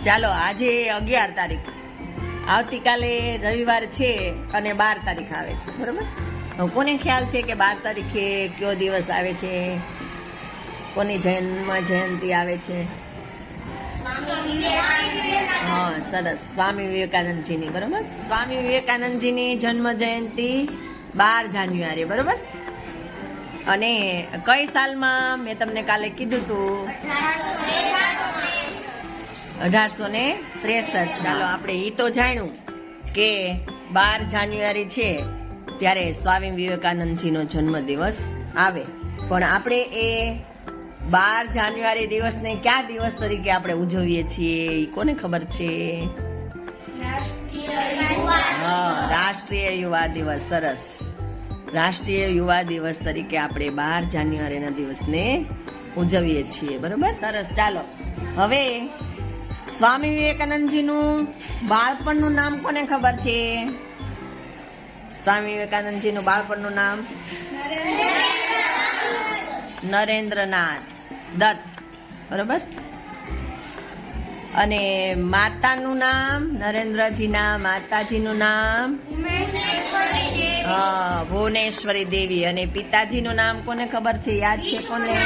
ચાલો આજે 11 તારીખ, આવતીકાલે રવિવાર છે અને 12 તારીખ આવે છે, બરોબર. હવે કોને ખ્યાલ છે કે 12 તારીખે કયો દિવસ આવે છે, કોની જન્મ જયંતિ આવે છે? હા, સરસ, સ્વામી વિવેકાનંદજીની, બરોબર. સ્વામી વિવેકાનંદજીની જન્મ જયંતિ 12 જાન્યુઆરી, બરોબર. અને કઈ સાલમાં મેં તમને કાલે કીધું હતું? 1863. ચાલો આપણે ઈ તો જાણ્યું કે 12 જાન્યુઆરી છે ત્યારે સ્વામી વિવેકાનંદજીનો જન્મ દિવસ આવે, પણ આપણે એ 12 જાન્યુઆરી દિવસને કયા દિવસ તરીકે આપણે ઉજવીએ છીએ એ કોને ખબર છે? રાષ્ટ્રીય યુવા દિવસ. સરસ, રાષ્ટ્રીય યુવા દિવસ તરીકે આપણે 12 જાન્યુઆરીના દિવસને ઉજવીએ છીએ, બરોબર. સરસ, ચાલો હવે સ્વામી વિવેકાનંદજીનું બાળપણનું નામ કોને ખબર છે? સ્વામી વિવેકાનંદજીનું બાળપણનું નામ નરેન્દ્રનાથ દત્ત, બરોબર. અને માતાનું નામ, નરેન્દ્રજીના માતાજીનું નામ ભુવનેશ્વરી દેવી. અને પિતાજીનું નામ કોને ખબર છે? યાદ છે કોને?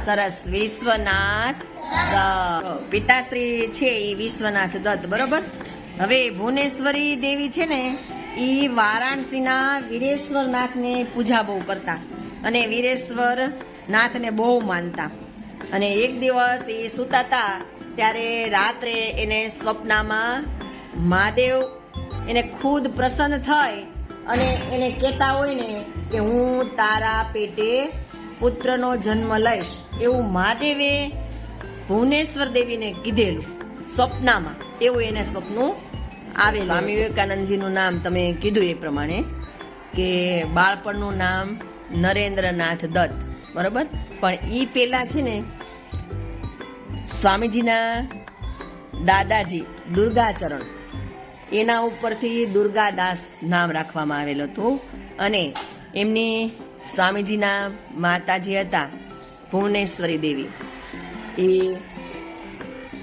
સરસ, વિશ્વનાથ દત્ત. પિતાશ્રી છે એ વિશ્વનાથ દત્ત, બરોબર. હવે ભુવનેશ્વરી દેવી છે ને, એ વારાણસીના વીરેશ્વર નાથને પૂજા બહુ કરતા અને વીરેશ્વર નાથને બહુ માનતા. અને એક દિવસ એ સૂતા હતા ત્યારે રાત્રે એને સ્વપ્નમાં મહાદેવ એને ખુદ પ્રસન્ન થઈ અને એને કહેતા હોય ને કે હું તારા પેટે પુત્રનો જન્મ લઈશ, એવું મહાદેવે ભુવનેશ્વર દેવીને કીધેલું સ્વપ્નમાં. એવું એને સ્વપ્નું આવે. સ્વામી વિવેકાનંદજીનું નામ તમે કીધું એ પ્રમાણે કે બાળપણનું નામ નરેન્દ્રનાથ દત્ત, બરોબર. પણ ઈ પેલા છે ને સ્વામીજીના દાદાજી દુર્ગાચરણ, એના ઉપરથી દુર્ગાદાસ નામ રાખવામાં આવેલું હતું. અને એમની સ્વામીજીના માતાજી હતા ભુવનેશ્વરી દેવી, એ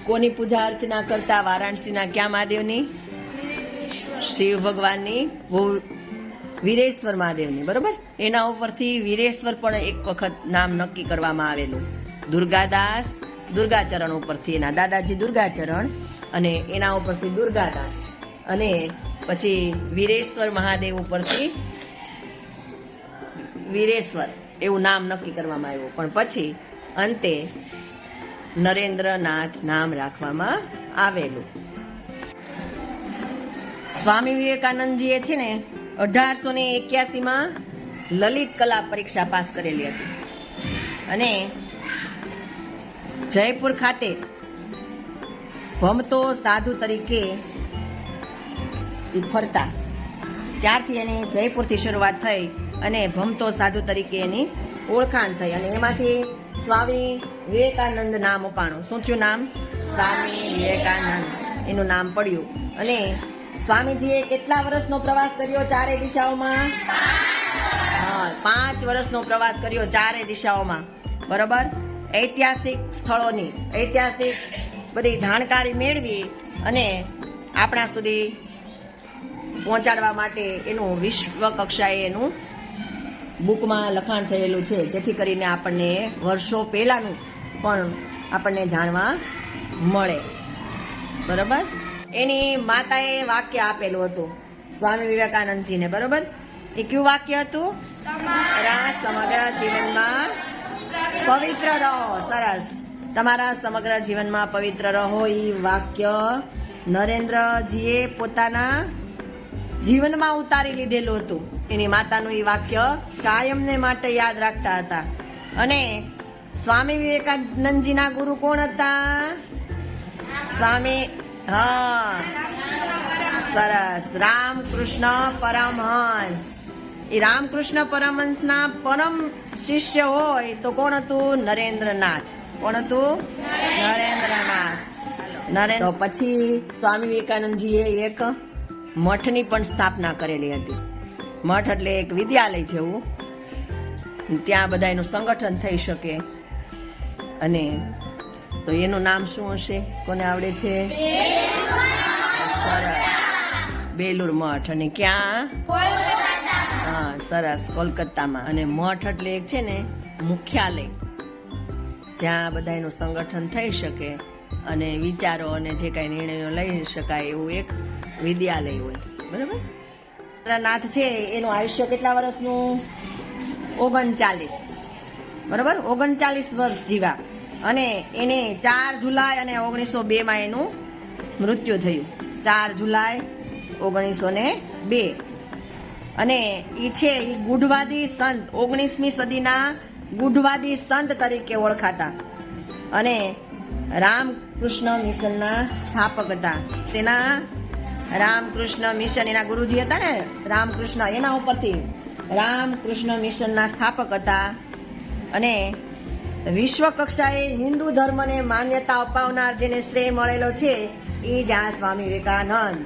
કોની પૂજા અર્ચના કરતા? વારાણસીના ક્યાં મહાદેવની? શિવ ભગવાનની, વીરેશ્વર મહાદેવની, બરોબર. એના ઉપરથી વીરેશ્વર પણ એક વખત નામ નક્કી કરવામાં આવેલું. દુર્ગાદાસ દુર્ગાચરણ ઉપરથી એના દાદાજી દુર્ગાચરણ અને એના ઉપરથી દુર્ગાદાસ, અને પછી વીરેશ્વર મહાદેવ ઉપરથી વીરેશ્વર એવું નામ નક્કી કરવામાં આવ્યું. પણ પછી અંતે નરેન્દ્રનાથ નામ રાખવામાં આવેલું. સ્વામી વિવેકાનંદજીએ છે ને 1881માં લલિત કલા પરીક્ષા પાસ કરેલી હતી અને જયપુર ખાતે ભમતો સાધુ તરીકે ફરતા, ત્યારથી એની જયપુરથી શરૂઆત થઈ અને ભમતો સાધુ તરીકે એની ઓળખાણ થઈ. અને એમાંથી સ્વામી વિવેકાનંદ નામ અપાણું. શું થયું નામ? સ્વામી વિવેકાનંદ એનું નામ પડ્યું. અને સ્વામીજીએ કેટલા વર્ષનો પ્રવાસ કર્યો ચારે દિશાઓમાં? 5 વર્ષનો પ્રવાસ કર્યો ચારે દિશાઓમાં, બરોબર. ઐતિહાસિક સ્થળોની ઐતિહાસિક બધી જાણકારી મેળવી અને આપણા સુધી પહોંચાડવા માટે એનું વિશ્વ કક્ષાએ એનું બુકમાં લખાણ થયેલું છે, જેથી કરીને આપણને વર્ષો પહેલાનું પણ આપણને જાણવા મળે, બરોબર. એની માતાએ વાક્ય આપેલું હતું સ્વામી વિવેકાનંદજીને, બરોબર. એ કયું વાક્ય હતું? તમારા સમગ્ર જીવનમાં પવિત્ર રહો. સરસ, તમારા સમગ્ર જીવનમાં પવિત્ર રહો. એ વાક્ય નરેન્દ્રજીએ પોતાના જીવનમાં ઉતારી લીધેલું હતું. એની માતાનું એ વાક્ય કાયમને માટે યાદ રાખતા હતા. અને સ્વામી વિવેકાનંદજીના ગુરુ કોણ હતા? સ્વામી સરસ, રામકૃષ્ણ પરમહંસ. એ રામકૃષ્ણ પરમહંસના પરમ શિષ્ય હોય તો કોણ હતું? નરેન્દ્રનાથ. કોણ હતું? નરેન્દ્રનાથ. તો પછી સ્વામી વિવેકાનંદજીએ એક મઠની પણ સ્થાપના કરેલી હતી. મઠ એટલે એક વિદ્યાલય જેવું, ત્યાં બધાનું સંગઠન થઈ શકે અને તો એનું નામ શું હશે? કોને આવડે છે? સરસ, બેલુર મઠ. અને ક્યાં? હા, સરસ, કોલકાતામાં. અને મઠ એટલે એક છે ને મુખ્યાલય, જ્યાં બધા એનું સંગઠન થઈ શકે અને વિચારો અને જે કાંઈ નિર્ણયો લઈ શકાય એવું એક વિદ્યાલય હોય. બરાબર. નાથ છે એનું આયુષ્ય કેટલા વર્ષનું? 39. બરાબર, 39 વર્ષ જીવ્યા. અને એને 4 જુલાઈ અને 1902 એનું મૃત્યુ થયું. 4 જુલાઈ 1902. અને એ છે એ ગૂઢવાદી સંત, 19મી સદીના ગૂઢવાદી સંત તરીકે ઓળખાતા અને રામકૃષ્ણ મિશનના સ્થાપક હતા. તેના રામકૃષ્ણ મિશન, એના ગુરુજી હતા ને રામકૃષ્ણ, એના ઉપરથી રામકૃષ્ણ મિશનના સ્થાપક હતા. અને વિશ્વ કક્ષાએ હિન્દુ ધર્મને માન્યતા અપાવનાર જેને શ્રેય મળેલો છે એ જ આ સ્વામી વિવેકાનંદ.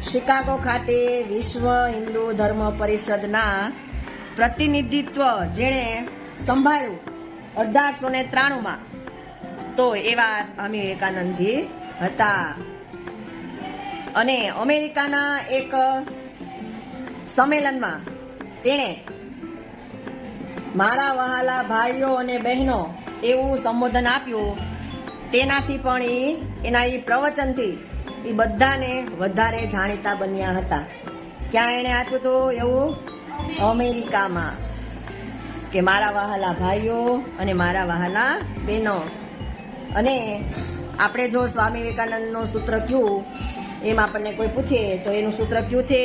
શિકાગો ખાતે વિશ્વ હિન્દુ ધર્મ પરિષદના પ્રતિનિધિત્વ જેણે સંભાળ્યું 1893માં, તો એવા સ્વામી વિવેકાનંદજી હતા. અને અમેરિકાના એક સંમેલનમાં તેણે મારા વહાલા ભાઈઓ અને બહેનો એવું સંબોધન આપ્યું. તેનાથી પણ એના એ પ્રવચનથી એ બધાને વધારે જાણીતા બન્યા હતા. ક્યાં એણે આપ્યું હતું એવું? અમેરિકામાં. કે મારા વહાલા ભાઈઓ અને મારા વહાલા બહેનો. અને આપણે જો સ્વામી વિવેકાનંદનું સૂત્ર કયું એમ આપણને કોઈ પૂછે તો એનું સૂત્ર કયું છે?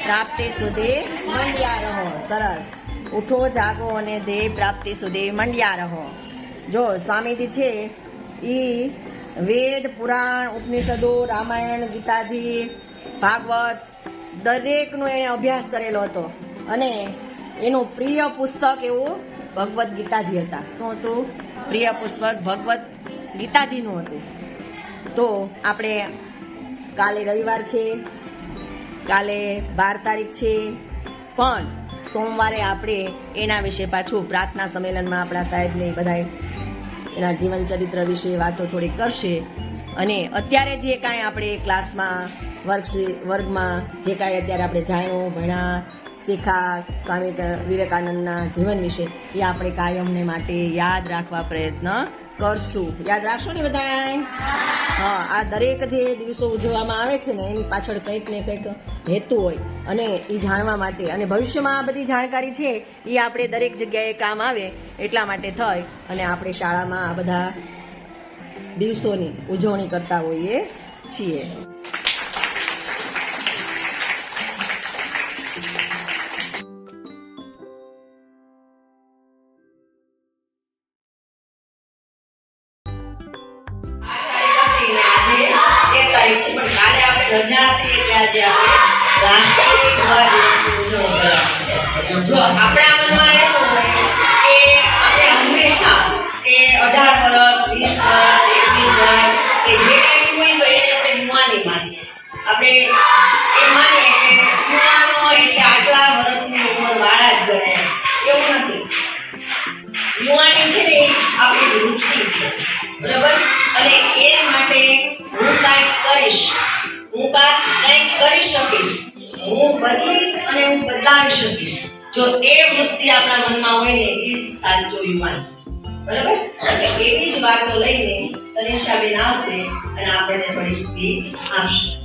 પ્રાપ્તિ સુધી મંડ્યા રહો. સરસ. ઉઠો, જાગો અને ધ્યેય પ્રાપ્તિ સુધી મંડ્યા રહો. જો સ્વામીજી છે એ વેદ, પુરાણ, ઉપનિષદો, રામાયણ, ગીતાજી, ભાગવત દરેકનો એણે અભ્યાસ કરેલો હતો. અને એનું પ્રિય પુસ્તક એવું ભગવદ્ ગીતાજી હતા. શું હતું? પ્રિય પુસ્તક ભગવદ્ ગીતાજીનું હતું. તો આપણે કાલે રવિવાર છે, કાલે 12 તારીખ છે, પણ સોમવારે આપણે એના વિશે પાછું પ્રાર્થના સંમેલનમાં આપણા સાહેબને બધા એના જીવન ચરિત્ર વિશે વાતો થોડી કરશે. અને અત્યારે જે કાંઈ આપણે ક્લાસમાં વર્ગમાં જે કાંઈ અત્યારે આપણે જાણ્યું, ભણ્યા, શીખા સ્વામી વિવેકાનંદના જીવન વિશે એ આપણે કાયમને માટે યાદ રાખવા પ્રયત્ન કરશું. યાદ રાખશો ને બધા? હા. આ દરેક જે દિવસો ઉજવવામાં આવે છે ને એની પાછળ કંઈક ને કંઈક હેતુ હોય અને એ જાણવા માટે, અને ભવિષ્યમાં આ બધી જાણકારી છે એ આપણે દરેક જગ્યાએ કામ આવે એટલા માટે થઈ અને આપણે શાળામાં આ બધા દિવસોની ઉજવણી કરતા હોઈએ છીએ. પણ કાલે આપણે રજા હતી એટલે આજે આપણે રાષ્ટ્રીય યુવા દિવસની ઉજવણી કરવાની છે. જો આપણા મનમાં એવું હોય કે આપણે હંમેશા કે 18 વર્ષ, 20 વર્ષ, 21 વર્ષ કે જે કાંઈ હોય તો એને આપણે યુવાની માનીએ. આપણે એ માનીએ કે યુવાનો એટલે આટલા વર્ષની ઉંમરવાળા જ ગણાય. એવું નથી. યુવાની છે ને આપણી વૃત્તિ છે. બરાબર. અને એ માટે હું કંઈક કરીશ, હું કંઈક કરી શકીશ, હું બદલીશ અને હું બદલાવી શકીશ. જો એ વૃત્તિ આપણા મનમાં હોય ને એ જ સાચો યુવાન. બરાબર. એટલે એવી જ વાતો લઈને તનિષાબેન આવશે અને આપણને થોડી સ્પીચ આપશે.